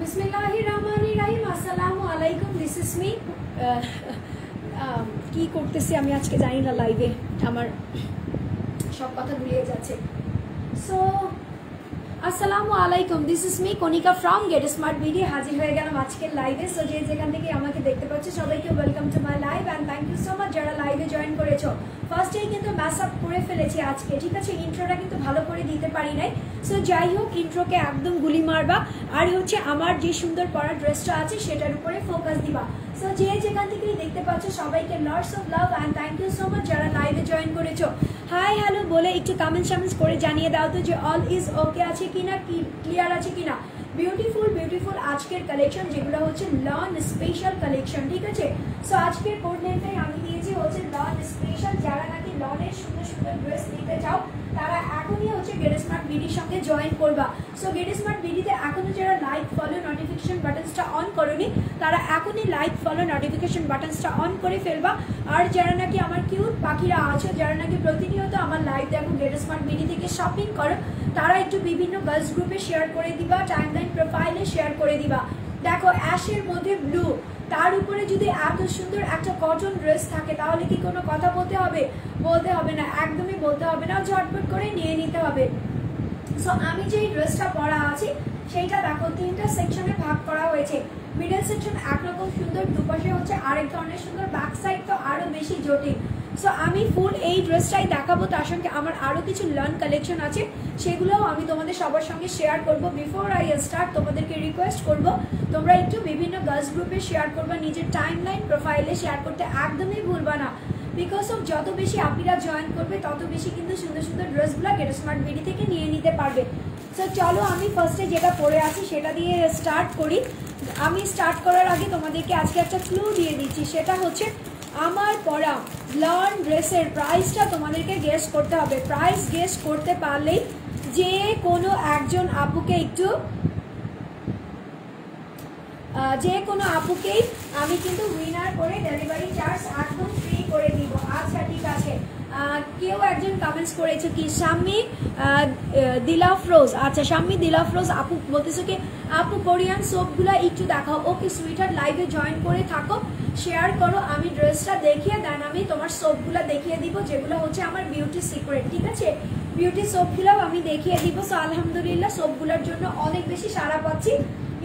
বিসমিল্লাহিররহমানিররহিম। আসসালামু আলাইকুম, this is me. কি করতেছি আমি আজকে জানি না, লাইভে আমার সব কথা ভুলিয়ে যাচ্ছে। সো আসসালামু আলাইকুম, this is me Konika from Get Smart BD. হাজির হয়ে গেলাম আজকের লাইভে। সো যে যেখান থেকে আমাকে দেখতে পাচ্ছ সবাইকে welcome to my live and thank you so much যারা লাইভে জয়েন করেছো। ফার্স্টেই কিন্তু ম্যাচ আপ করে ফেলেছি আজকে, ঠিক আছে। ইন্ট্রোটা কিন্তু ভালো করে দিতে পারি নাই। সো যাই হোক, ইন্ট্রোকে একদম গুলি মারবা আর হচ্ছে আমার যে সুন্দর পরা ড্রেসটা আছে সেটার উপরে ফোকাস দিবা। সো যে যেখান থেকেই দেখতে পাচ্ছ সবাইকে lots of love and thank you so much যারা লাইভে জয়েন করেছো। হাই হ্যালো বলে একটু কমেন্টস করে জানিয়ে দাও তো যে অল ইজ ওকে আছে কিনা, কি ক্লিয়ার আছে কিনা। বিউটিফুল বিউটিফুল আজকের কালেকশন, যেগুলো হচ্ছে লন স্পেশাল কালেকশন, ঠিক আছে। সো আজকের কোড নেমটাই আমি দিয়েছি হচ্ছে লন স্পেশাল। যারা নাকি লনের সুন্দর সুন্দর ড্রেস নিতে চাও তারা এখনই হচ্ছে গেট স্মার্ট বিডির সঙ্গে জয়েন করবা। সো গেট স্মার্ট বিডিতে এখনো যারা লাইক ফলো নোটিফিকেশন বাটনসটা অন করোনি তারা এখনই লাইক ফলো নোটিফিকেশন বাটনসটা অন করে ফেলবা। আর যারা নাকি আমার কিউট পাখিরা আছো, যারা নাকি প্রতিনিয়ত আমার লাইভ দেখো, গেট স্মার্ট বিডি থেকে শপিং করো, তারা একটু বিভিন্ন গার্লস গ্রুপে শেয়ার করে দিবা, টাইমলাইন প্রোফাইলে শেয়ার করে দিবা। দেখো অ্যাশের মধ্যে ব্লু, তার উপরে যদি এত সুন্দর একটা কটন ড্রেস থাকে তাহলে কি কোনো কথা বলতে হবে? বলতে হবে না, একদমই বলতে হবে না, ঝটপট করে নিয়ে নিতে হবে। সো আমি যেই ড্রেসটা পরা আছি সেইটা দেখো তিনটা সেকশনে ভাগ করা হয়েছে। মিডল সেকশন একরকম সুন্দর, দুপাশে হচ্ছে আরেক ধরনের সুন্দর, ব্যাক সাইড তো আরো বেশি জটিল। সো আমি ফুল এই ড্রেসটাই দেখাবো, তার সঙ্গে আমার আরো কিছু লার্ন কালেকশন আছে, সেগুলোও আমি তোমাদের সবার সঙ্গে শেয়ার করব। বিফোর আই স্টার্ট তোমাদেরকে রিকোয়েস্ট করব তোমরা একটু বিভিন্ন গার্লস গ্রুপে শেয়ার করবা, নিজের টাইমলাইন প্রোফাইলে শেয়ার করতে একদমই ভুলবা না। বিকজ অফ যত বেশি আপিরা জয়েন করবে তত বেশি কিন্তু সুন্দর সুন্দর ড্রেসগুলো গেট স্মার্ট বিডি থেকে নিয়ে নিতে পারবে। সো চলো আমি ফার্স্টে যেটা পরে আছি সেটা দিয়ে স্টার্ট করি। আমি স্টার্ট করার আগে তোমাদেরকে আজকে একটা ক্লু দিয়ে দিচ্ছি, সেটা হচ্ছে আমার পরা লার্ন ড্রেসের প্রাইসটা তোমাদেরকে গেস করতে হবে। প্রাইস গেস করতে পারলেই যে কোনো একজন আপুকে আমি কিন্তু উইনার করে ডেলিভারি চার্জ একদম ফ্রি করে দিব। আচ্ছা ঠিক আছে, কেউ একজন কমেন্টস করেছে কি শাম্মী দিলাফরোজ। আচ্ছা শাম্মী দিলাফরোজ আপু বলতেছে কি আপু কোরিয়ান সোপগুলো একটু দেখাও। ওকে সুইটার, লাইভে জয়েন করে থাকো, শেয়ার করো, আমি ড্রেসটা দেখিয়ে দেন আমি তোমার সোপগুলো দেখিয়ে দিব, যেগুলো হচ্ছে আমার বিউটি সিক্রেট, ঠিক আছে। বিউটি সোপগুলোও আমি দেখিয়ে দিব। সো আলহামদুলিল্লাহ সোপগুলোর জন্য অনেক বেশি সাড়া পাচ্ছি।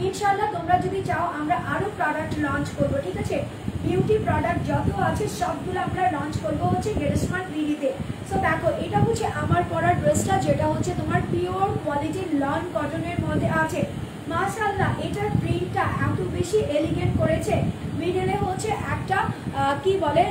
ইনশাল্লাহ তোমরা যদি চাও আমরা আরো প্রোডাক্ট লঞ্চ করবো, ঠিক আছে। বিউটি প্রোডাক্ট যত আছে সবগুলো আমরা লঞ্চ করবো হচ্ছে গেট স্মার্ট বিডিতে। সো দেখো এটা হচ্ছে আমার পরা ড্রেসটা, যেটা হচ্ছে তোমার পিওর কোয়ালিটির লন কটনের মধ্যে আছে। মাশাআল্লাহ এটার প্রিন্টটা এত বেশি এলিগেন্ট করেছে। মিডলে হচ্ছে একটা কি বলে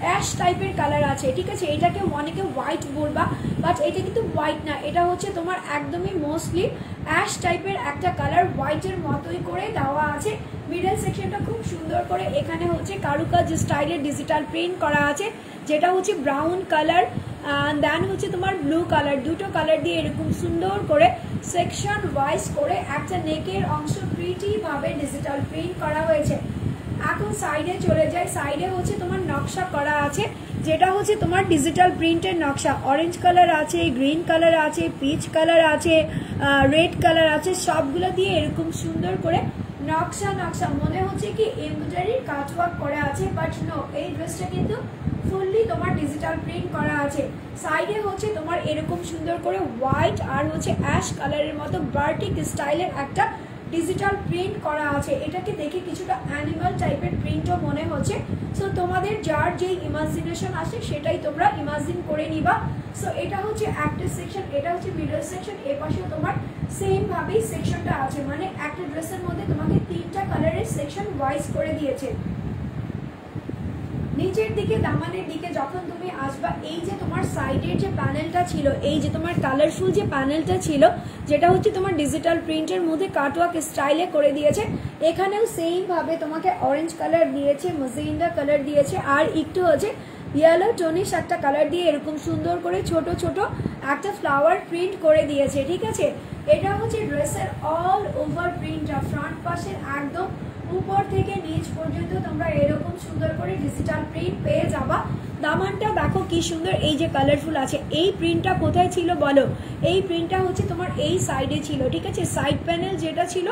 অ্যাশ টাইপের কালার আছে, ঠিক আছে। এটাকে অনেকে হোয়াইট বলবা, বাট এটা কিন্তু হোয়াইট না, এটা হচ্ছে তোমার একদমই মোস্টলি অ্যাশ টাইপের একটা কালার, হোয়াইটের মতোই করে দেওয়া আছে। মিডল সেকশনটা খুব সুন্দর করে এখানে হচ্ছে কারুকাজ স্টাইলের ডিজিটাল প্রিন্ট করা আছে, যেটা হচ্ছে ব্রাউন কালার দেন হচ্ছে তোমার ব্লু কালার, দুটো কালার দিয়ে এরকম সুন্দর করে সেকশন ওয়াইজ করে একটা নেকের অংশ প্রিটি ভাবে ডিজিটাল প্রিন্ট করা হয়েছে। এখন সাইডে চলে যায়, সাইডে হচ্ছে তোমার নকশা করা আছে, যেটা হচ্ছে তোমার ডিজিটাল প্রিন্টের নকশা। অরেঞ্জ কালার আছে, গ্রিন কালার আছে, পিচ কালার আছে, রেড কালার আছে, সবগুলো দিয়ে এরকম সুন্দর করে নকশা মনে হচ্ছে কি এমব্রয়ডারির কাজওয়ার্ক করা আছে, বাট নো, এই ড্রেসটা কিন্তু ফুললি তোমার ডিজিটাল প্রিন্ট করা আছে। সাইডে হচ্ছে তোমার এরকম সুন্দর করে হোয়াইট আর হচ্ছে অ্যাশ কালারের মতো বার্টিক স্টাইলের একটা ডিজিটাল প্রিন্ট করা আছে। এটাকে দেখে কিছুটা অ্যানিমাল টাইপের প্রিন্টও মনে হচ্ছে। সো তোমাদের যার যেই ইমাজিনেশন আসে সেটাই তোমরা ইমাজিন করে নিবা। সো এটা হচ্ছে একটা সেকশন, এটা হচ্ছে মিডল সেকশন, এ পাশেও তোমার সেম ভাবেই সেকশনটা আছে, মানে একটা ড্রেসের মধ্যে তোমাকে তিনটা কালারের সেকশন ওয়াইজ করে দিয়েছে। নিচের দিকে দামানের দিকে যখন তুমি আসবা, এই যে তোমার সাইডের যে প্যানেলটা ছিল, এই যে তোমার কালারফুল যে প্যানেলটা ছিল, যেটা হচ্ছে তোমার ডিজিটাল প্রিন্টের মধ্যে কাটওয়ার্ক স্টাইলে করে দিয়েছে। এখানেও সেম ভাবে তোমাকে অরেঞ্জ কালার দিয়েছে, ম্যাজেন্ডা কালার দিয়েছে, আর একটু হচ্ছে ইয়েলো টোনিশ একটা কালার দিয়ে এরকম সুন্দর করে ছোট ছোট একটা ফ্লাওয়ার প্রিন্ট করে দিয়েছে, ঠিক আছে। এটা হচ্ছে ড্রেসের অল ওভার প্রিন্টটা, ফ্রন্ট পাশের একদম উপর থেকে নিচ পর্যন্ত তোমরা এরকম সুন্দর করে ডিজিটাল প্রিন্ট পেয়ে যাবা। দামানটা দেখো কি সুন্দর, এই যে কালারফুল আছে। এই প্রিন্টটা কোথায় ছিল বলো? এই প্রিন্টটা হচ্ছে তোমার এই সাইডে ছিল, ঠিক আছে। সাইড প্যানেল যেটা ছিল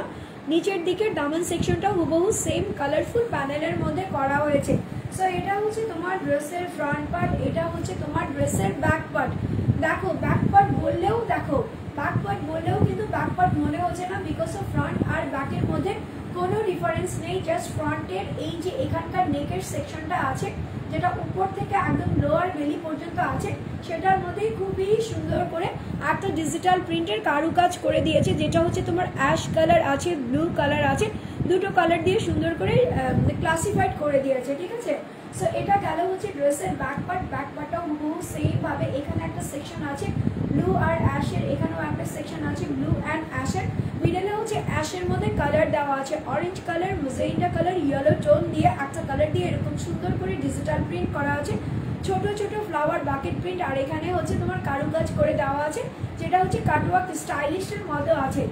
নিচের দিকের দামান সেকশনটাও হুবহু সেম কালারফুল প্যানেলের মধ্যে করা হয়েছে। সো এটা হচ্ছে তোমার ড্রেসের ফ্রন্ট পার্ট, এটা হচ্ছে তোমার ড্রেসের ব্যাক পার্ট। দেখো ব্যাক পার্ট বললেও, দেখো ব্যাক পার্ট বললেও কিন্তু ব্যাক পার্ট মনে হচ্ছে না, বিকজ অফ ফ্রন্ট আর ব্যাকের মধ্যে কোনো ডিফারেন্স নেই। জাস্ট ফ্রন্টের এই যে এখানকার নেকের সেকশনটা আছে, যেটা উপর থেকে একদম লোয়ার বেলি পর্যন্ত আছে, সেটার মধ্যেই খুবই সুন্দর করে একটা ডিজিটাল প্রিন্টের কারুকাজ করে দিয়েছে, যেটা হচ্ছে তোমার অ্যাশ কালার আছে, ব্লু কালার আছে, দুটো কালার দিয়ে সুন্দর করে ক্লাসিফাইড করে দিয়েছে, ঠিক আছে। সো এটা গেল হচ্ছে ড্রেসের ব্যাক পার্ট। ব্যাক পার্টটাও হুবহু সেম ভাবে এখানে একটা সেকশন আছে ব্লু আর অ্যাশের, এখানেও একটা সেকশন আছে ব্লু অ্যান্ড অ্যাশের। মিডলে হচ্ছে অ্যাশের মধ্যে কালার দেওয়া আছে, orange colour, magenta colour, yellow tone দিয়ে একটা কালার দিয়ে এরকম সুন্দর করে ডিজিটাল প্রিন্ট করা আছে, ছোট ছোট ফ্লাওয়ার বাকেট প্রিন্ট। আর এখানে হচ্ছে তোমার কারুকাজ করে দেওয়া আছে, যেটা হচ্ছে কাটওয়ার্ক স্টাইলিশের মতো আছে।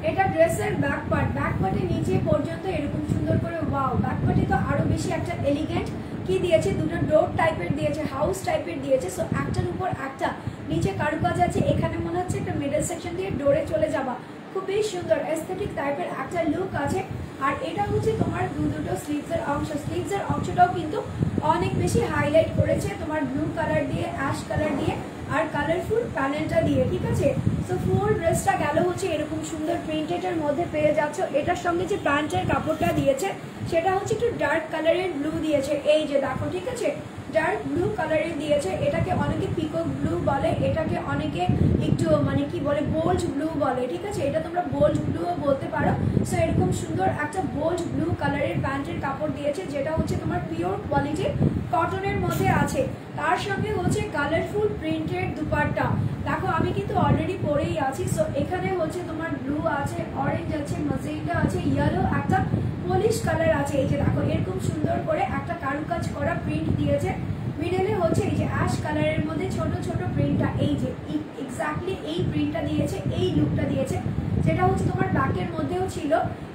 এটা ড্রেসের ব্যাক পার্ট। ব্যাক পার্টের নিচে পর্যন্ত এরকম সুন্দর করে, ওয়াও, ব্যাক পার্টে তো আরো বেশি একটা এলিগেন্ট কি দিয়েছে, দুটো ডোর টাইপের দিয়েছে, হাউস টাইপের দিয়েছে। সো একটার উপর একটা নিচে কারুকাজ আছে, এখানে মনে হচ্ছে একটা মিডল সেকশন দিয়ে ডোরে চলে যাবা, খুবই সুন্দর এস্থেটিক টাইপের একটা লুক আছে। আর এটা হচ্ছে তোমার দুটো স্লিভসের অংশ। স্লিভসের অংশটাও কিন্তু অনেক বেশি হাইলাইট করেছে তোমার ব্লু কালার দিয়ে, অ্যাশ কালার দিয়ে আর কালারফুল প্যানেলটা দিয়ে, ঠিক আছে। সো ফুল ড্রেসটা গেল হচ্ছে এরকম সুন্দর প্রিন্টেডের মধ্যে পেয়ে যাচ্ছ। এটার সঙ্গে যে প্যান্টের কাপড়টা দিয়েছে সেটা হচ্ছে একটু ডার্ক কালারের ব্লু দিয়েছে, এই যে দেখো, ঠিক আছে, ডার্ক ব্লু কালারের দিয়েছে। এটাকে অনেকে পিকক ব্লু বলে, এটাকে অনেকে একটু মানে কি বলে বোল্ড ব্লু বলে, ঠিক আছে। এটা তোমরা বোল্ড ব্লুও বলতে পারো। সো এরকম সুন্দর একটা বোল্ড ব্লু কালারের প্যান্টের কাপড় দিয়েছে, যেটা হচ্ছে তোমার পিওর কোয়ালিটির কটনের মধ্যে আছে। তার সঙ্গে হচ্ছে কালারফুল প্রিন্টেড দুপাট্টা। দেখো আমি কিন্তু অলরেডি পরেই আছি। সো এখানে হচ্ছে তোমার ব্লু আছে, অরেঞ্জ আছে, মেজেন্টা আছে, ইয়েলো, একটা পলিশ কালার আছে। এই যে দেখো এরকম সুন্দর করে একটা কারুকাজ করা প্রিন্ট দিয়েছে। মিডলে হচ্ছে এই যে অ্যাশ কালারের মধ্যে ছোট ছোট প্রিন্টটা, এই যে এক্স্যাক্টলি এই প্রিন্টটা দিয়েছে, এই লুকটা দিয়েছে, যেটা হচ্ছে তোমার ব্যাকের মধ্যেও ছিল।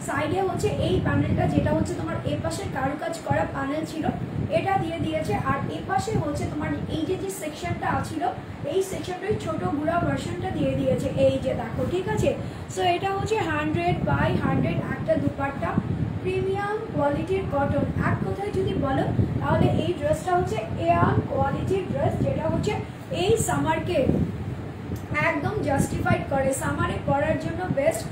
সাইডে হচ্ছে এই প্যানেলটা, যেটা হচ্ছে তোমার এ পাশের কারুকাজ করা প্যানেল ছিল, এটা দিয়ে দিয়েছে। আর এ পাশে হচ্ছে তোমার এই যে সেকশনটা ছিল, এই সেকশনটাই ছোট গুড়া ভার্সনটা দিয়ে দিয়েছে, এই যে দেখো, ঠিক আছে। সো এটা হচ্ছে 100/100 একটা দুপাট্টা, প্রিমিয়াম কোয়ালিটির কটন। এক কথায় যদি বলো তাহলে এই ড্রেসটা হচ্ছে এয়ার কোয়ালিটির ড্রেস, যেটা হচ্ছে এই সামারকে একদম জাস্টিফাইড করে, সামারে পরার জন্য বেস্ট।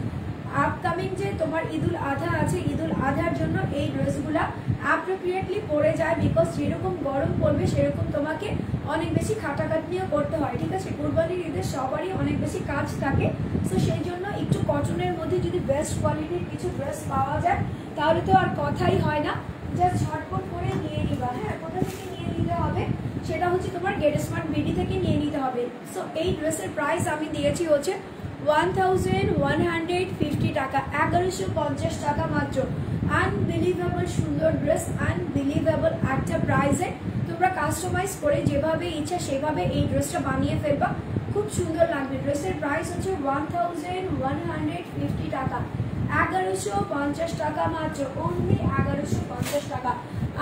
আপকামিং যে তোমার ঈদুল আধা আছে, ঈদুল আধার জন্য এই ড্রেসগুলা অ্যাপ্রোপ্রিয়েটলি পরে যায়, বিকজ যেরকম গরম পড়বে সেরকম তোমাকে অনেক বেশি খাটাখাটনিও করতে হয়, ঠিক আছে। কুরবানির ঈদের সবারই অনেক বেশি কাজ থাকে। সো সেই জন্য একটু কটনের মধ্যে যদি বেস্ট কোয়ালিটির কিছু ড্রেস পাওয়া যায় তাহলে তো আর কথাই হয় না, জাস্ট ঝটপট করে নিয়ে নিবা। হ্যাঁ, কোথা থেকে নিয়ে নিতে হবে সেটা হচ্ছে তোমার গেট স্মার্ট বিডি থেকে নিয়ে নিতে হবে। সো এই ড্রেসের প্রাইস আমি দিয়েছি হচ্ছে 1150 টাকা, 1150 টাকা মাত্র। আনবিলিভেবল সুন্দর ড্রেস, আনবিলিভেবল একটা প্রাইসে তোমরা কাস্টমাইজ করে যেভাবে ইচ্ছা সেভাবে এই ড্রেসটা বানিয়ে ফেলবা, খুব সুন্দর লাগবে। ড্রেসের প্রাইস হচ্ছে 1150 টাকা, 1150 টাকা মাত্র, অনলি 1150 টাকা।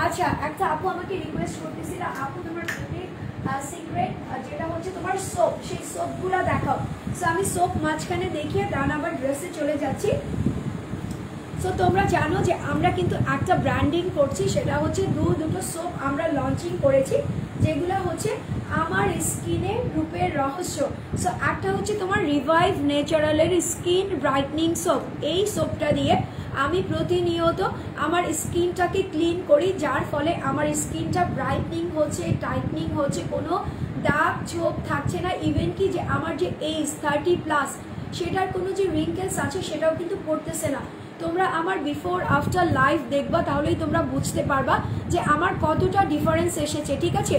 আচ্ছা, একটা আপু আমাকে রিকোয়েস্ট করতেছিল, আপু তোমার সিক্রেট যেটা হচ্ছে তোমার সোপ, সেই সোপগুলো দেখাও। সো আমি সোপ মাঝখানে দেখিয়ে দান আবার ড্রেসে চলে যাচ্ছি। সো তোমরা জানো যে আমরা কিন্তু একটা ব্র্যান্ডিং করছি, সেটা হচ্ছে দুটো সোপ আমরা লঞ্চিং করেছি, যেগুলো হচ্ছে আমার স্কিনের রূপের রহস্য। সো একটা হচ্ছে তোমার রিভাইভ ন্যাচারালের স্কিন ব্রাইটনিং সোপ। এই সোপটা দিয়ে আমি প্রতিনিয়ত আমার স্কিনটাকে ক্লিন করি, যার ফলে আমার স্কিনটা ব্রাইটনিং হচ্ছে, টাইটনিং হচ্ছে, কোনো দাগ ছোপ থাকছে না। ইভেন কি যে আমার যে এজ 30+ সেটার কোনো যে রিঙ্কেলস আছে সেটাও কিন্তু পড়তেছে না। তোমরা আমার বিফোর আফটার লাইভ দেখবা, তাহলেই তোমরা বুঝতে পারবা যে আমার কতটা ডিফারেন্স এসেছে, ঠিক আছে।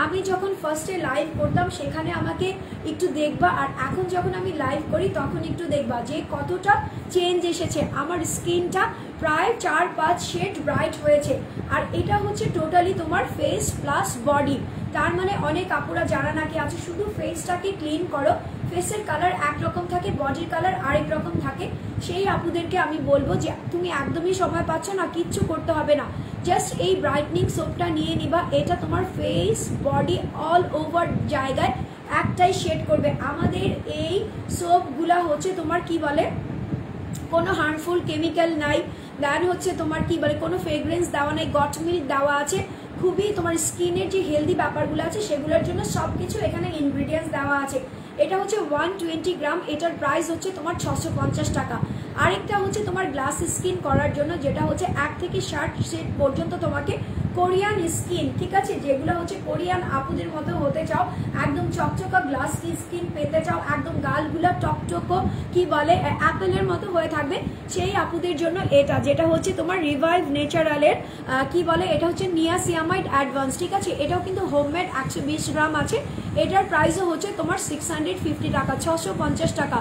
আমি যখন ফার্স্টে লাইভ করতাম সেখানে আমাকে একটু দেখবা, আর এখন যখন আমি লাইভ করি তখন একটু দেখবা যে কতটা চেঞ্জ এসেছে। আমার স্কিনটা প্রায় 4-5 শেড ব্রাইট হয়েছে। আর এটা হচ্ছে টোটালি তোমার ফেস প্লাস বডি। তার মানে অনেক আপুরা যারা নাকি আছে শুধু ফেসটাকে ক্লিন করো, ফেসের কালার একরকম থাকে, বডির কালার আরেক রকম থাকে, সেই আপুদেরকে আমি বলবো যে তুমি একদমই সময় পাচ্ছ না, কিচ্ছু করতে হবে না, জাস্ট এই ব্রাইটনিং সোপটা নিয়ে নিবা। এটা তোমার ফেস বডি অল ওভার জায়গায় একটাই শেড করবে। আমাদের এই সোপগুলা হচ্ছে তোমার কি বলে কোনো হার্মফুল কেমিক্যাল নাই, দেন হচ্ছে তোমার কি বলে কোনো ফ্রেগ্রেন্স দেওয়া নাই, গট মিল্ক দেওয়া আছে, খুবই তোমার স্কিনের যে হেলদি ব্যাপারগুলো আছে সেগুলোর জন্য সব কিছু এখানে ইনগ্রিডিয়েন্টস দেওয়া আছে। এটা হচ্ছে 120 গ্রাম, এটার প্রাইস হচ্ছে তোমার 650 টাকা। আরেকটা হচ্ছে তোমার গ্লাস স্কিন করার জন্য, যেটা হচ্ছে 1 থেকে 60 সেট পর্যন্ত তোমাকে কোরিয়ান স্কিন, ঠিক আছে, যেগুলো হচ্ছে কোরিয়ান আপুদের মতো হতে চাও, একদম চকচকা গ্লাস স্কিন পেতে চাও, একদম গালগুলা টকটকো কি বলে অ্যাপেলের মতো হয়ে থাকবে, সেই আপুদের জন্য এটা, যেটা হচ্ছে তোমার রিভাইভ ন্যাচারালের কি বলে এটা হচ্ছে নিয়াসিয়ামাইড অ্যাডভান্স, ঠিক আছে। এটাও কিন্তু হোমমেড 120 গ্রাম আছে। এটার প্রাইসও হচ্ছে তোমার 650 টাকা, 650 টাকা।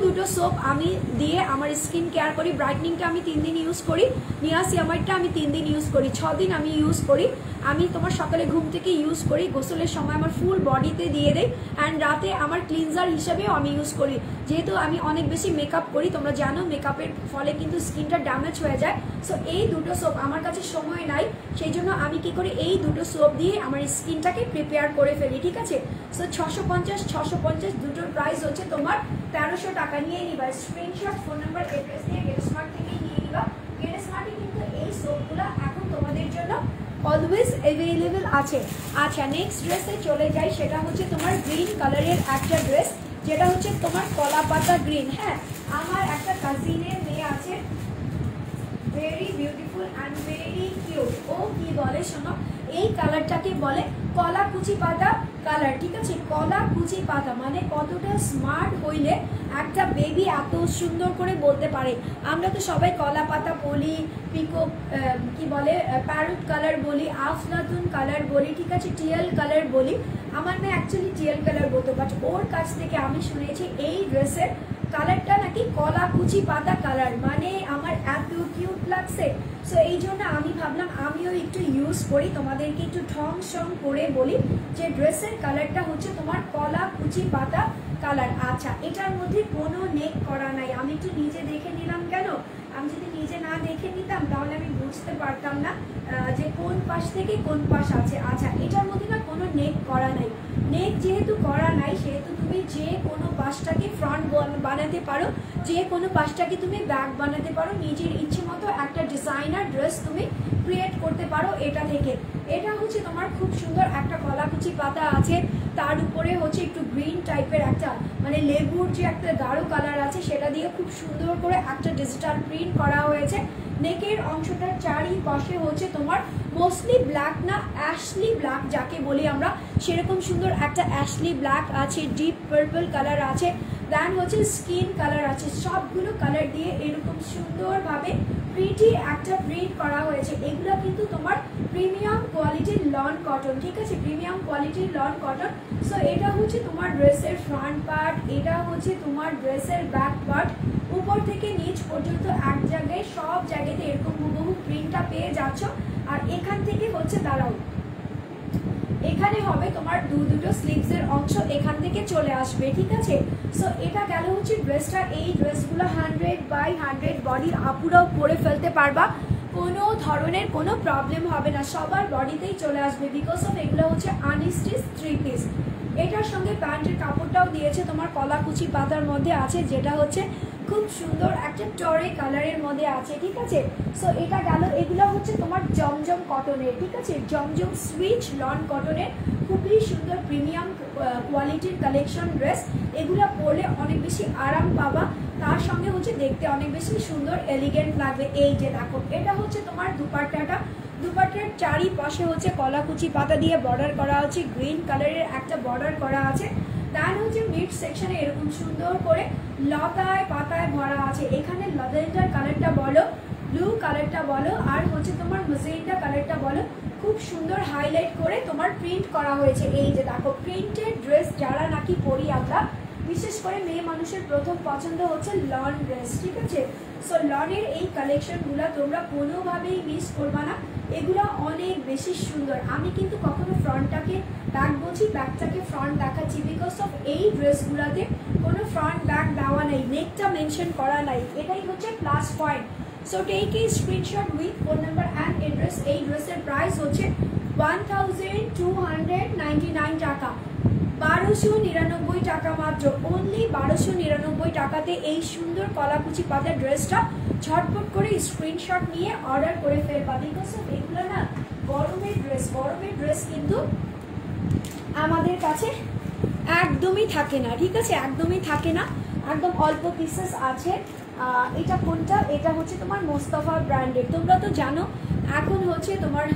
দুটো সোপ আমি দিয়ে আমার স্কিন কেয়ার করি। ব্রাইটনিংটা আমি 3 দিন ইউজ করি, নিয়াসিয়ামাইডটা আমি 3 দিন ইউজ করি, 6 দিন আমি ইউজ করি। আমি তোমার সকালে ঘুম থেকে ইউজ করি, গোসলের সময় আমার ফুল বডিতে দিয়ে দেই, অ্যান্ড রাতে আমার ক্লিনজার হিসেবেও আমি ইউজ করি। যেহেতু আমি অনেক বেশি মেকআপ করি, তোমরা জানো মেকআপের ফলে কিন্তু স্কিনটা ড্যামেজ হয়ে যায়। সো এই দুটো সোপ আমার কাছে সময় নাই, সেই জন্য আমি কি করি এই দুটো সোপ দিয়ে আমার স্কিনটাকে প্রিপেয়ার করে ফেলি, ঠিক আছে। সো 650 দুটোর প্রাইস হচ্ছে তোমার 1300 টাকা। নিয়ে নিবা স্ক্রিনশট, ফোন নাম্বার, অ্যাড্রেস দিয়ে গেট স্মার্ট থেকে নিয়ে নিবা। গেট স্মার্টে কিন্তু এই সোপগুলো এখন তোমাদের জন্য অলওয়েজ অ্যাভেলেবেল আছে। আচ্ছা, নেক্সট ড্রেসে চলে যাই, সেটা হচ্ছে তোমার গ্রিন কালারের একটা ড্রেস, যেটা হচ্ছে তোমার কলা পাতা গ্রিন। হ্যাঁ, আমার একটা কাজিনের মেয়ে আছে, very beautiful and very cute. ও কি বলে শোনো, এই কালারটাকে বলে কলা কুচি পাতা কালার, ঠিক আছে। কলা কুচি পাতা মানে কতটা স্মার্ট হইলে একটা বেবি এত সুন্দর করে বলতে পারে। আমরা তো সবাই কলা পাতা বলি, পিকো কি বলে প্যারট কালার বলি, আফলাতুন কালার বলি, ঠিক আছে, টিয়েল কালার বলি। আমার মেয়ে অ্যাকচুয়ালি টিয়েল কালার বলতো, বাট ওর কাছ থেকে আমি শুনেছি এই ড্রেসের কালারটা নাকি কলা কুচি পাতা কালার, মানে আমার এত কিউট লাগছে। সো এই জন্য আমি ভাবলাম আমিও একটু ইউজ করি, তোমাদেরকে একটু ঠং সং করে বলি যে ড্রেসের কালারটা হচ্ছে তোমার কলা কুচি পাতা কালার। আচ্ছা, এটার মধ্যে কোনো নেক করা নাই, আমি একটু নিজে দেখে নিলাম। কেন? আমি যদি নিজে না দেখে নিতাম তাহলে আমি বুঝতে পারতাম না যে কোন পাশ থেকে কোন পাশ আছে। আচ্ছা, এটার মধ্যে না কোনো নেক করা নাই। নেক যেহেতু করা নাই সেহেতু তুমি যে কোনো পাশটাকে ফ্রন্ট বানাতে পারো, যে কোনো পাশটাকে তুমি ব্যাক বানাতে পারো, নিজের ইচ্ছে মতো একটা ডিজাইনার ড্রেস তুমি ক্রিয়েট করতে পারো এটা থেকে। এটা হচ্ছে তোমার খুব সুন্দর একটা কলাকুচি পাতা আছে, তার উপরে হচ্ছে একটু গ্রিন টাইপের একটা মানে লেবুর যে একটা গাঢ় কালার আছে সেটা দিয়ে খুব সুন্দর করে একটা ডিজিটাল প্রিন্ট করা হয়েছে। নেকের অংশটার চারিপাশে হচ্ছে তোমার মোস্টলি ব্ল্যাক না অ্যাশলি ব্ল্যাক যাকে বলি আমরা, সেরকম সুন্দর একটা অ্যাশলি ব্ল্যাক আছে, ডিপ পার্পল কালার আছে, দেন হচ্ছে স্কিন কালার আছে, সবগুলো কালার দিয়ে এরকম সুন্দরভাবে প্রিটি একটা প্রিন্ট করা হয়েছে। এগুলো কিন্তু তোমার প্রিমিয়াম কোয়ালিটির লন কটন, ঠিক আছে, প্রিমিয়াম কোয়ালিটির লন কটন। সো এটা হচ্ছে তোমার ড্রেসের ফ্রন্ট পার্ট, এটা হচ্ছে তোমার ড্রেসের ব্যাক পার্ট, উপর থেকে নিচ পর্যন্ত এক জায়গায় সব জায়গাতে এরকম হুবহু প্রিন্টটা পেয়ে যাচ্ছ। আর এখান থেকে হচ্ছে দাঁড়াও, এখানে হবে তোমার দুটো স্লিভসের অংশ এখান থেকে চলে আসবে, ঠিক আছে। সো এটা গেল হচ্ছে ড্রেসটা। এই ড্রেসগুলো 100/100 বডির আপুরাও পরে ফেলতে পারবা, কোনো ধরনের কোনো প্রবলেম হবে না, সবার বডিতেই চলে আসবে, বিকজ অফ এগুলো হচ্ছে আনস্টিচ 3 পিস। এটার সঙ্গে প্যান্টের কাপড়টাও দিয়েছে তোমার কলাকুচি পাতার মধ্যে আছে, যেটা হচ্ছে খুব সুন্দর একটা টরে কালারের মধ্যে আছে, ঠিক আছে। সো এটা গেল, এগুলো হচ্ছে তোমার জমজম কটনের, ঠিক আছে, জমজম সুইচ লন কটনের খুবই সুন্দর প্রিমিয়াম কোয়ালিটির কালেকশন ড্রেস। এগুলো পরলে অনেক বেশি আরাম পাবা, তার সঙ্গে হচ্ছে দেখতে অনেক বেশি সুন্দর এলিগেন্ট লাগবে। এই যে দেখো, এটা হচ্ছে তোমার দুপাট্টাটা, দুপাট্টার চারিপাশে হচ্ছে কলাকুচি পাতা দিয়ে বর্ডার করা আছে, গ্রিন কালারের একটা বর্ডার করা আছে, তার হচ্ছে মিড সেকশনে এরকম সুন্দর করে লতায় পাতায় ভরা আছে। এখানে ল্যাভেন্ডার কালারটা বলো, ব্লু কালারটা বলো, আর হচ্ছে তোমার ম্যাজেন্টা কালারটা বলো, খুব সুন্দর হাইলাইট করে তোমার প্রিন্ট করা হয়েছে। এই যে দেখো, প্রিন্টেড ড্রেস যারা নাকি পরি আমরা, বিশেষ করে মেয়ে মানুষের প্রথম পছন্দ হচ্ছে লন ড্রেস, ঠিক আছে। সো লনের এই কালেকশনগুলো তোমরা কোনোভাবেই মিস করবা না, এগুলো অনেক বেশি সুন্দর। আমি কিন্তু কখনো ফ্রন্টটাকে ব্যাক বলছি, ব্যাকটাকে ফ্রন্ট দেখাচ্ছি, বিকজ অফ এই ড্রেসগুলোতে কোনো ফ্রন্ট ব্যাক দেওয়া নেই, নেকটা মেনশন করা নাই, এটাই হচ্ছে plus point. So take a screenshot with phone number and address. এই ড্রেসের প্রাইস হচ্ছে 1299 টাকা, 1299 টাকা মাত্র, অনলি 1299 টাকাতে এই সুন্দর কলাকুচি পাতা ড্রেসটা ঝটপট করে স্ক্রিনশট নিয়ে অর্ডার করে ফেলবা। বিকজ অফ এগুলো না গরমের ড্রেস কিন্তু আমাদের কাছে একদমই থাকে না, ঠিক আছে, একদমই থাকে না, একদম অল্প পিসেস আছে। এটা কোনটা? এটা হচ্ছে তোমার মোস্তফা ব্র্যান্ডের। তোমরা তো জানো এখন হচ্ছে তোমার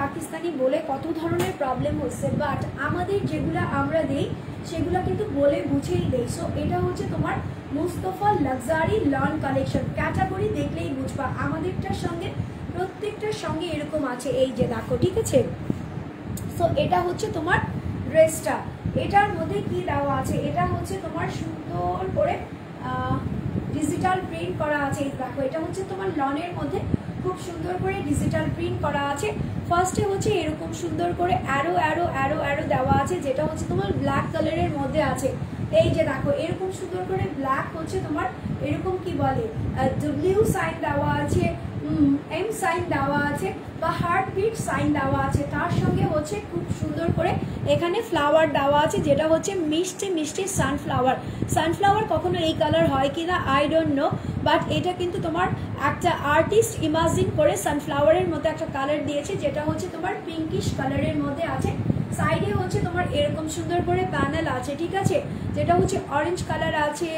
পাকিস্তানি বলে কত ধরনের প্রবলেম হচ্ছে, বাট আমাদের যেগুলো আমরা দেই সেগুলো কিন্তু বলে বুঝেই দেই। সো এটা হচ্ছে তোমার Mustafa luxury loan collection, category দেখলেই বুঝবা আমাদেরটার সঙ্গে প্রত্যেকটার সঙ্গে এরকম আছে, এই যে দেখো, ঠিক আছে। সো এটা হচ্ছে তোমার ড্রেসটা, এটার মধ্যে কি দেওয়া আছে, এটা হচ্ছে তোমার সুন্দর করে ডিজিটাল প্রিন্ট করা আছে, এই দেখো, এটা হচ্ছে তোমার লনের মধ্যে খুব সুন্দর করে ডিজিটাল প্রিন্ট করা আছে। ফার্স্টে হচ্ছে এরকম সুন্দর করে অ্যারো অ্যারো অ্যারো অ্যারো দেওয়া আছে, যেটা হচ্ছে তোমার ব্ল্যাক কালারের মধ্যে আছে, এই যে দেখো, এরকম সুন্দর করে ব্ল্যাক হচ্ছে তোমার এরকম কি বলে ডব্লিউ সাইন দেওয়া আছে, এম সাইন দেওয়া আছে বা হার্ট বিট সাইন দেওয়া আছে, তার সঙ্গে হচ্ছে খুব সুন্দর করে এখানে ফ্লাওয়ার দেওয়া আছে, যেটা হচ্ছে মিষ্টি মিষ্টি সানফ্লাওয়ার কখনো এই কালার হয় কিনা আই ডোন্ট নো, বাট এটা কিন্তু তোমার একটা আর্টিস্ট ইমাজিন করে সানফ্লাওয়ারের মতো একটা কালার দিয়েছে, যেটা হচ্ছে তোমার পিঙ্কিশ কালারের মধ্যে আছে। সাইডে হচ্ছে তোমার এরকম সুন্দর করে প্যানেল আছে, ঠিক আছে, যেটা হচ্ছে অরেঞ্জ কালার আছে,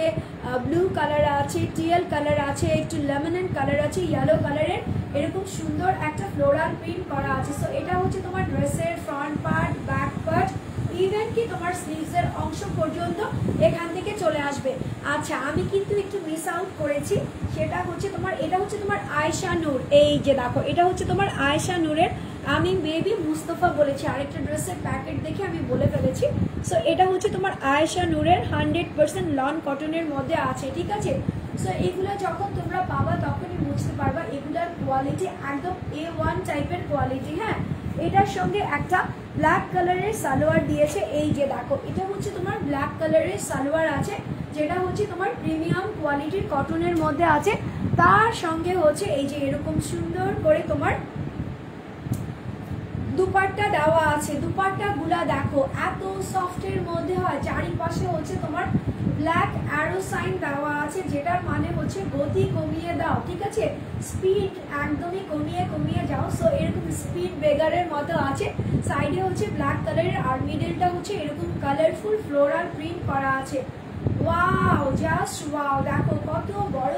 ব্লু কালার আছে, টিএল কালার আছে, একটু লেমন কালার আছে, ইয়েলো কালারের এরকম সুন্দর একটা ফ্লোরাল প্রিন্ট করা আছে। সো এটা হচ্ছে তোমার ড্রেসের front part, back part, even কি তোমার স্লিভসের অংশ পর্যন্ত এখান থেকে চলে আসবে। আচ্ছা, আমি কিন্তু একটু মিস আউট করেছি, সেটা হচ্ছে তোমার, এটা হচ্ছে তোমার আয়েশা নূর, এই যে দেখো, এটা হচ্ছে তোমার আয়েশা নূরের, আমি বেবি মুস্তফা বলেছি, আরেকটা ড্রেসের প্যাকেট দেখে আমি বলে ফেলেছি। সো এটা হচ্ছে তোমার আয়েশা নূরের 100% লন কটনের মধ্যে আছে, ঠিক আছে। সো এগুলো যখন তোমরা পাবা তখনই বুঝতে পারবা এগুলার কোয়ালিটি একদম A1 টাইপের কোয়ালিটি। হ্যাঁ, এটার সঙ্গে একটা ব্ল্যাক কালারের সালোয়ার দিয়েছে, এই যে দেখো, এটা হচ্ছে তোমার ব্ল্যাক কালারের সালোয়ার আছে, যেটা হচ্ছে তোমার প্রিমিয়াম কোয়ালিটির কটনের মধ্যে আছে। তার সঙ্গে হচ্ছে এই যে এরকম সুন্দর করে তোমার দুপাট্টা দেওয়া আছে, দুপাট্টা গুলা দেখো এত সফটের মধ্যে হয়, চারিপাশে হচ্ছে তোমার ব্ল্যাক অ্যারো সাইন দেওয়া আছে, যেটার মানে হচ্ছে গতি কমিয়ে দাও, ঠিক আছে, স্পিড একদমই কমিয়ে যাও। সো এরকম স্পিড বেগারের মতো আছে, সাইডে হচ্ছে ব্ল্যাক কালারের, আর মিডলটা হচ্ছে এরকম কালারফুল ফ্লোরাল প্রিন্ট করা আছে। ওয়াও, জাস্ট ওয়াও, দেখো কত বড়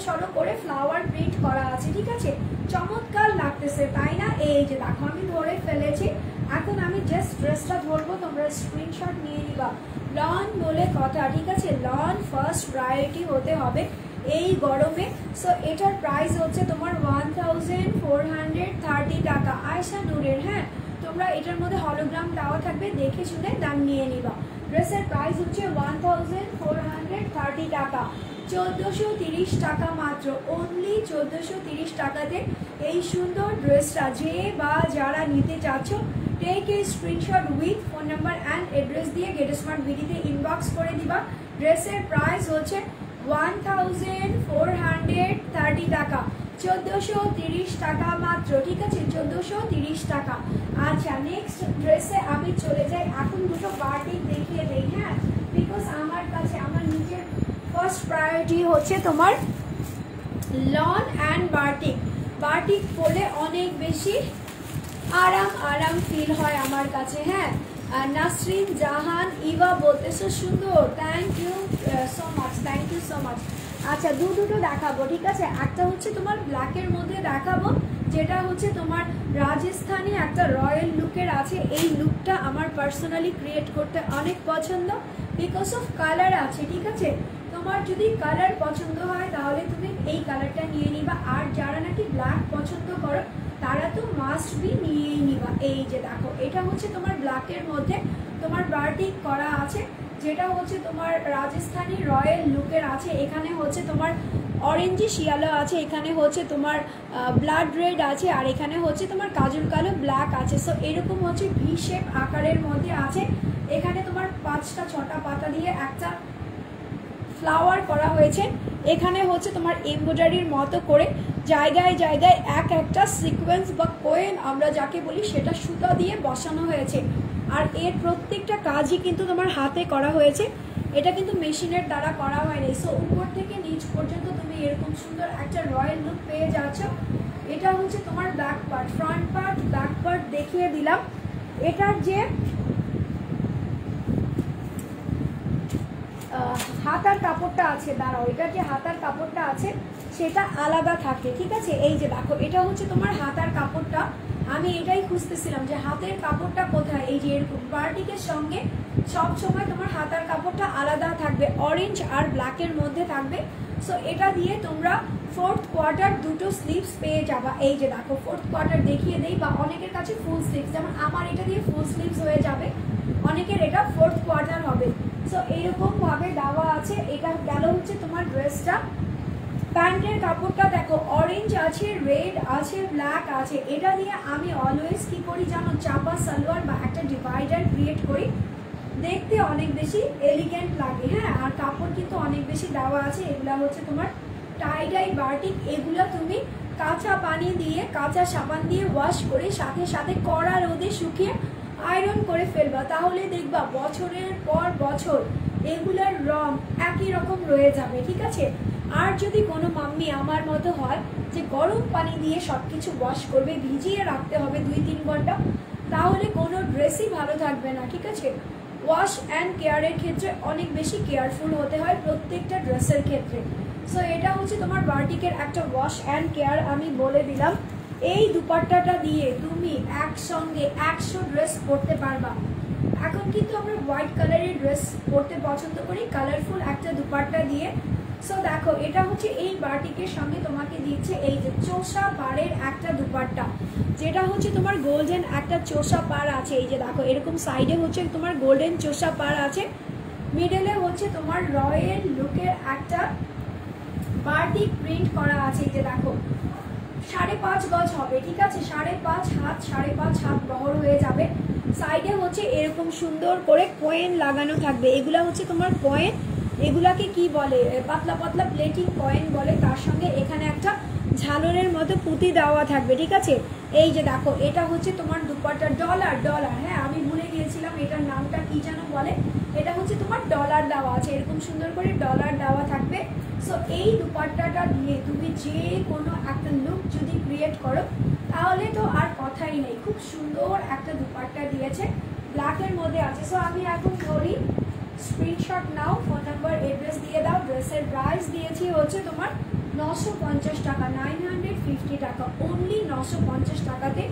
সড়ো করে ফ্লাওয়ার প্রিন্ট করা আছে, ঠিক আছে, চমৎকার লাগতেছে, তাই না? এই যে দেখো, আমি ধরে ফেলেছি, এখন আমি জাস্ট ড্রেসটা ধরবো, তোমরা স্ক্রিনশট নিয়ে নিবা। লন বলে কথা, ঠিক আছে, লন ফার্স্ট প্রায়োরিটি হতে হবে এই গরমে। সো এটার প্রাইস হচ্ছে তোমার 1430 টাকা, আয়েশা নূরের। হ্যাঁ, তোমরা এটার মধ্যে হলোগ্রাম দেওয়া থাকবে, দেখে শুনে দাম নিয়ে নিবা। ড্রেসের প্রাইস হচ্ছে 1430 টাকা, 1430 টাকা মাত্র, অনলি 1430 টাকাতে এই সুন্দর ড্রেসটা যে বা যারা নিতে চাচ্ছ, take a screenshot with phone number and address দিয়ে গেট স্মার্ট বিডিতে ইনবক্স করে দিবা। ড্রেসের প্রাইস হচ্ছে 1430 টাকা, 1430 টাকা মাত্র, ঠিক আছে, 1430 টাকা। আচ্ছা, নেক্সট ড্রেসে আমি চলে যাই, এখন দুটো বাটিক দেখিয়ে দেই। হ্যাঁ, বিকজ আমার কাছে আমার নিজের ফার্স্ট প্রায়োরিটি হচ্ছে তোমার লন অ্যান্ড বাটিক পরলে অনেক বেশি আরাম ফিল হয় আমার কাছে। হ্যাঁ, নাসরিন জাহান ইভা বলতেছো সুন্দর, থ্যাংক ইউ সো মাচ। আচ্ছা, দুটো দেখাবো, ঠিক আছে, একটা হচ্ছে তোমার ব্ল্যাকের মধ্যে দেখাবো, যেটা হচ্ছে তোমার রাজস্থানী একটা রয়্যাল লুকের আছে। এই লুকটা আমার পার্সোনালি ক্রিয়েট করতে অনেক পছন্দ, বিকজ অফ কালার আছে, ঠিক আছে। তোমার যদি কালার পছন্দ হয় তাহলে তুমি এই কালারটা নিয়ে নিবা, আর যারা নাকি ব্ল্যাক পছন্দ করো তারা তো মাস্ট বি নিয়েই নিবা। এই যে দেখো, এটা হচ্ছে তোমার ব্ল্যাকের মধ্যে তোমার বাটিক করা আছে, যেটা হচ্ছে তোমার রাজস্থানী রয়্যাল লুকের আছে। এখানে হচ্ছে তোমার অরেঞ্জি শিয়ালো আছে, এখানে হচ্ছে তোমার ব্লাড রেড আছে, আর এখানে হচ্ছে তোমার কাজল কালো ব্ল্যাক আছে। সো এরকম হচ্ছে ভি শেপ আকারের মধ্যে আছে। এখানে তোমার 5টা 6টা পাতা দিয়ে একটা ফ্লাওয়ার করা হয়েছে। এখানে হচ্ছে তোমার এমব্রয়ডারির মতো করে জায়গায় জায়গায় একটা সিকোয়েন্স বা কোয়েন আমরা যাকে বলি সেটা সুতা দিয়ে বসানো হয়েছে। আর এর প্রত্যেকটা কাজই কিন্তু তোমার হাতে করা হয়েছে, এটা কিন্তু মেশিনের দ্বারা করা হয়নি। সো উপর থেকে নিচ পর্যন্ত তুমি এরকম সুন্দর একটা রয়্যাল লুক পেয়ে যাচ্ছ। এটা হচ্ছে তোমার back part, front part back part দেখিয়ে দিলাম। এটার যে হাতার কাপড়টা আছে, দাঁড়াও, এটার যে হাতার কাপড়টা আছে সেটা আলাদা থাকে, ঠিক আছে। এই যে দেখো, এটা হচ্ছে তোমার হাতার কাপড়টা। আমি এটাই খুঁজতেছিলাম যে হাতের কাপড়টা কোথায়। এই যে এরকম বাটিকের সঙ্গে সব সময় তোমার হাতার কাপড়টা আলাদা থাকবে, অরেঞ্জ আর ব্ল্যাকের মধ্যে থাকবে। সো এটা দিয়ে তোমরা 4th কোয়ার্টার দুটো স্লিভস পেয়ে যাবা। এই যে দেখো 4th কোয়ার্টার দেখিয়ে দেই, বা অনেকের কাছে ফুল স্লিভস, যেমন আমার এটা দিয়ে ফুল স্লিভস হয়ে যাবে, অনেকের এটা 4th কোয়ার্টার হবে। সো এইরকম ভাবে দেওয়া আছে। এটা গেল হচ্ছে তোমার ড্রেসটা। প্যান্টের কাপড়টা দেখো, অরেঞ্জ আছে, রেড আছে, ব্ল্যাক আছে। এটা দিয়ে আমি অলওয়েজ কি করি জানো, চাপা সালোয়ার বা একটা ডিভাইডার ক্রিয়েট করি, দেখতে অনেক বেশি এলিগেন্ট লাগে। হ্যাঁ, আর কাপড় কিন্তু অনেক বেশি দেওয়া আছে। এগুলা হচ্ছে তোমার টাই ডাই বাটিক। এগুলা তুমি কাঁচা পানি দিয়ে, কাঁচা সাবান দিয়ে ওয়াশ করে সাথে সাথে কড়া রোদে শুকিয়ে আয়রন করে ফেলবা, তাহলে দেখবা বছরের পর বছর এগুলার রং একই রকম রয়ে যাবে, ঠিক আছে। আর যদি কোনো মাম্মি আমার মতো হয় যে গরম পানি দিয়ে সব কিছু ওয়াশ করবে, ভিজিয়ে রাখতে হবে 2-3 ঘন্টা, তাহলে কোনো ড্রেসই ভালো থাকবে না, ঠিক আছে। ওয়াশ অ্যান্ড কেয়ারের ক্ষেত্রে অনেক বেশি কেয়ারফুল হতে হয় প্রত্যেকটা ড্রেসের ক্ষেত্রে। সো এটা হচ্ছে তোমার বাটিকের একটা ওয়াশ অ্যান্ড কেয়ার আমি বলে দিলাম। এই দুপাট্টাটা দিয়ে তুমি একসঙ্গে 100 ড্রেস পরতে পারবা। এখন কিন্তু আমরা হোয়াইট কালারের ড্রেস পরতে পছন্দ করি, কালারফুল একটা দুপাট্টা দিয়ে। সো দেখো, এটা হচ্ছে এই বাটিকের সঙ্গে তোমাকে দিচ্ছে এই যে চোষা পাড়ের একটা দুপাট্টা, যেটা হচ্ছে তোমার গোল্ডেন একটা চোষা পাড় আছে। এই যে দেখো, এরকম সাইডে হচ্ছে তোমার গোল্ডেন চোষা পাড় আছে, মিডলে হচ্ছে তোমার রয়্যাল লুকের একটা বাটিক প্রিন্ট করা আছে। এই যে দেখো, 5.5 গজ হবে, ঠিক আছে, 5.5 হাত বহর হয়ে যাবে। সাইডে হচ্ছে এরকম সুন্দর করে কয়েন লাগানো থাকবে। এগুলা হচ্ছে তোমার কয়েন, এগুলাকে কি বলে, পাতলা পাতলা প্লেটিং কয়েন বলে। তার সঙ্গে এখানে একটা ঝালরের মতো পুঁতি দেওয়া থাকবে, ঠিক আছে। এই যে দেখো, এটা হচ্ছে তোমার দুপাট্টা ডলার। হ্যাঁ, আমি ভুলে গিয়েছিলাম এটার নামটা কি যেন বলে। এটা হচ্ছে তোমার ডলার দেওয়া আছে, এরকম সুন্দর করে ডলার দেওয়া থাকবে। সো এই দুপাট্টাটা দিয়ে তুমি যে কোনো একটা লুক যদি ক্রিয়েট করো, তাহলে তো আর কথাই নেই। খুব সুন্দর একটা দুপাট্টা দিয়েছে, ব্ল্যাকের মধ্যে আছে। সো আমি এখন ধরি, স্ক্রিনশট নাও, ফোন নাম্বার এড্রেস দিয়ে দাও। ড্রেসের প্রাইস দিয়েছি হচ্ছে তোমার 950 টাকা, 950 টাকা, অনলি 950 টাকাতে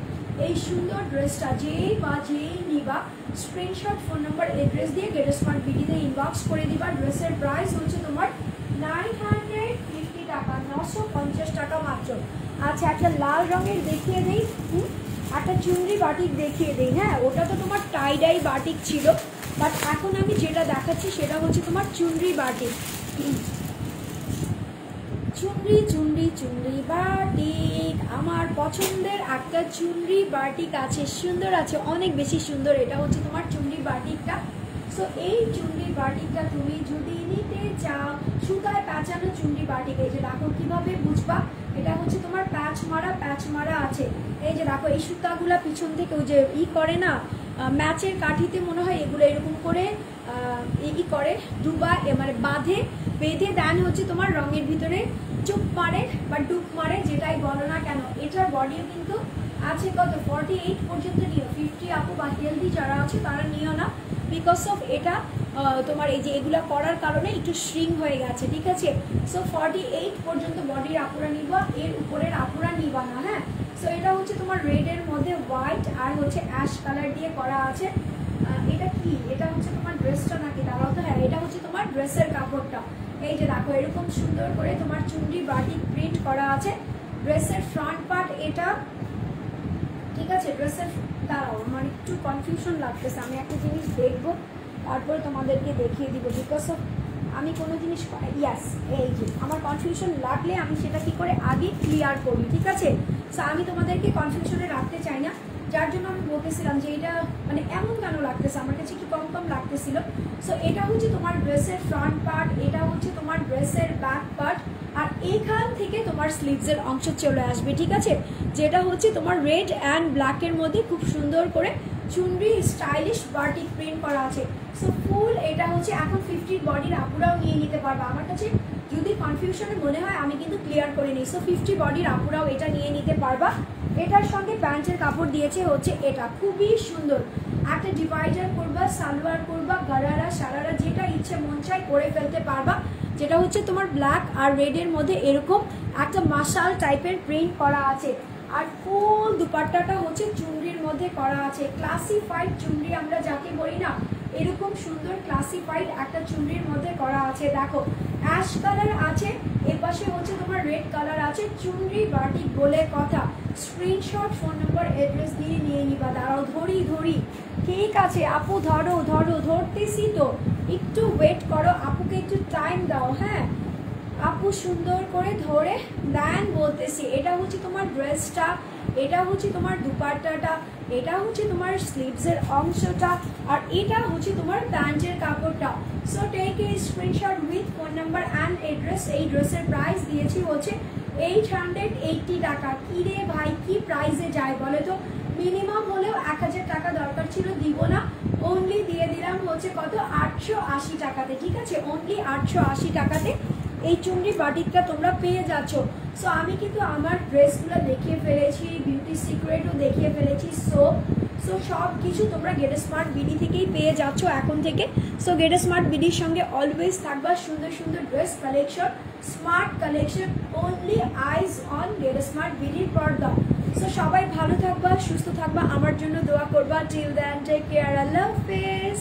এই সুন্দর ড্রেসটা যেই নিবা, স্ক্রিনশট, ফোন নাম্বার, এড্রেস দিয়ে গেট স্মার্ট বিডিতে ইনবক্স করে দিবা। ড্রেসের প্রাইস হচ্ছে তোমার 950 টাকা, 950 টাকা মাত্র। আচ্ছা, একটা লাল রঙের দেখিয়ে দিই, একটা চুনরি বাটিক দেখিয়ে দিই। হ্যাঁ, ওটা তো তোমার টাই ডাই বাটিক ছিল, বাট এখন আমি যেটা দেখাচ্ছি সেটা হচ্ছে তোমার চুনরি বাটিক। চুনরি বাটিক, আমার পছন্দের একটা চুনরি বাটিক আছে, সুন্দর আছে, অনেক বেশি সুন্দর। এটা হচ্ছে তোমার চুনরি বাটিকটা। সো এই চুনরি বাটিকটা তুমি যদি নিতে চাও, সুতায় প্যাঁচানো চুনরি বাটিক। এই যে দেখো, কিভাবে বুঝবা এটা হচ্ছে তোমার প্যাচ মারা আছে। এই যে দেখো, এই সুতাগুলা পিছন থেকে ওই যে করে না, ম্যাচের কাঠিতে মনে হয় এগুলো এরকম করে করে ডুবা, মানে বেঁধে দেন হচ্ছে তোমার রঙের ভিতরে চুপ মারে বা ডুব মারে, যেটাই বলো না কেন। এটার বডিও কিন্তু আছে কত, 48 পর্যন্ত নিও। 50 আপু বা হেলদি যারা আছে তারা নিও না, বিকজ অফ এটা তোমার এই যে এগুলা করার কারণে একটু শ্রিং হয়ে গেছে, ঠিক আছে। সো 48 পর্যন্ত বডির আপুরা নিবা, এর উপরের আপুরা নিবা না। হ্যাঁ, সো এটা হচ্ছে তোমার রেডের মধ্যে হোয়াইট আর হচ্ছে অ্যাশ কালার দিয়ে করা আছে। এটা কি, এটা হচ্ছে তোমার ড্রেসটা নাকি, দাঁড়াও তো। হ্যাঁ, এটা হচ্ছে তোমার ড্রেসের কাপড়টা। এই যে দেখো, এরকম সুন্দর করে তোমার চুনরি বাটিক প্রিন্ট করা আছে। ড্রেসের ফ্রন্ট পার্ট এটা, ঠিক আছে। ড্রেসের, দাঁড়াও, আমার একটু কনফিউশন লাগতেছে, আমি একটা জিনিস দেখবো। তারপরে তোমাদেরকে দেখিয়ে দিব, বিকজ অফ আমি কোনো জিনিস ইয়াস এই যে আমার কনফিউশন লাগলে আমি সেটা কি করে আগে ক্লিয়ার করি, ঠিক আছে। সো আমি তোমাদেরকে কনফিউশনে রাখতে চাই না, যার জন্য আমি বলতেছিলাম যে এটা মানে এমন কেন লাগতেছে, আমার কাছে কি কম কম লাগতেছিল। সো এটা হচ্ছে তোমার ড্রেসের ফ্রন্ট পার্ট, এটা হচ্ছে তোমার ড্রেসের ব্যাক পার্ট, আর এইখান থেকে তোমার স্লিভসের অংশ চলে আসবে, ঠিক আছে। যেটা হচ্ছে তোমার রেড অ্যান্ড ব্ল্যাকের মধ্যে খুব সুন্দর করে চুনরি স্টাইলিশ বাটিক প্রিন্ট করা আছে। সো ফুল এটা হচ্ছে এখন 50 বডির আপুরাও নিয়ে নিতে পারবে। আমার কাছে যদি কনফিউশনে মনে হয় আমি কিন্তু ক্লিয়ার করে নিই। সো 50 বডির আপুরাও এটা নিয়ে নিতে পারবা। এটার সঙ্গে প্যান্টের কাপড় দিয়েছে হচ্ছে এটা খুবই সুন্দর, একটা ডিভাইডার করবা, সালোয়ার করবা, গারারা সারারা যেটা ইচ্ছে মন চায় করে ফেলতে পারবা। যেটা হচ্ছে তোমার ব্ল্যাক আর রেডের মধ্যে এরকম একটা মাশাল টাইপের প্রিন্ট করা আছে, আর ফুল দুপাট্টাটা হচ্ছে চুনরির মধ্যে করা আছে। ক্লাসিফাইড চুনরি আমরা যাকে বলি না, এরকম সুন্দর ক্লাসিফাইড একটা চুনরির মধ্যে করা আছে। দেখো অ্যাশ কালার আছে, এর পাশে হচ্ছে তোমার রেড কালার আছে। চুনরি বাটিক বলে কথা, স্ক্রিনশট ফোন নম্বর অ্যাড্রেস দিয়ে নিয়ে নিবা। দাঁড়াও ধরি, ঠিক আছে আপু, ধরতেছি তো, একটু ওয়েট করো, আপুকে একটু টাইম দাও। হ্যাঁ আপু সুন্দর করে ধরে দেন বলতেছি। এটা হচ্ছে তোমার ড্রেসটা, এটা হচ্ছে তোমার দুপাট্টাটা, এটা হচ্ছে তোমার স্লিভসের অংশটা, আর এটা হচ্ছে তোমার প্যান্টের কাপড়টা। So take a screenshot with phone number and address. এই ড্রেসের প্রাইস দিয়েছি হচ্ছে 880 টাকা। কি রে ভাই, কি প্রাইসে যায় বলে তো? মিনিমাম হলেও 1000 টাকা দরকার ছিল, দিব না, অনলি দিয়ে দিলাম হচ্ছে কত, 880 টাকাতে, ঠিক আছে। অনলি 880 টাকাতে এই চুনরি বাটিকটা তোমরা পেয়ে যাচ্ছ। সো আমি কিন্তু আমার ড্রেসগুলো দেখিয়ে ফেলেছি, বিউটি সিক্রেটও দেখিয়ে ফেলেছি। সো সব কিছু তোমরা গেট স্মার্ট বিডি থেকেই পেয়ে যাচ্ছ এখন থেকে। সো গেট স্মার্ট বিডির সঙ্গে অলওয়েজ থাকবা সুন্দর সুন্দর dress collection, smart collection, only eyes on Get Smart বিডির পর্দা। সো সবাই ভালো থাকবা, সুস্থ থাকবা, আমার জন্য দোয়া করবা। টিল দেন টেক কেয়ার, আল্লাহ হাফেজ।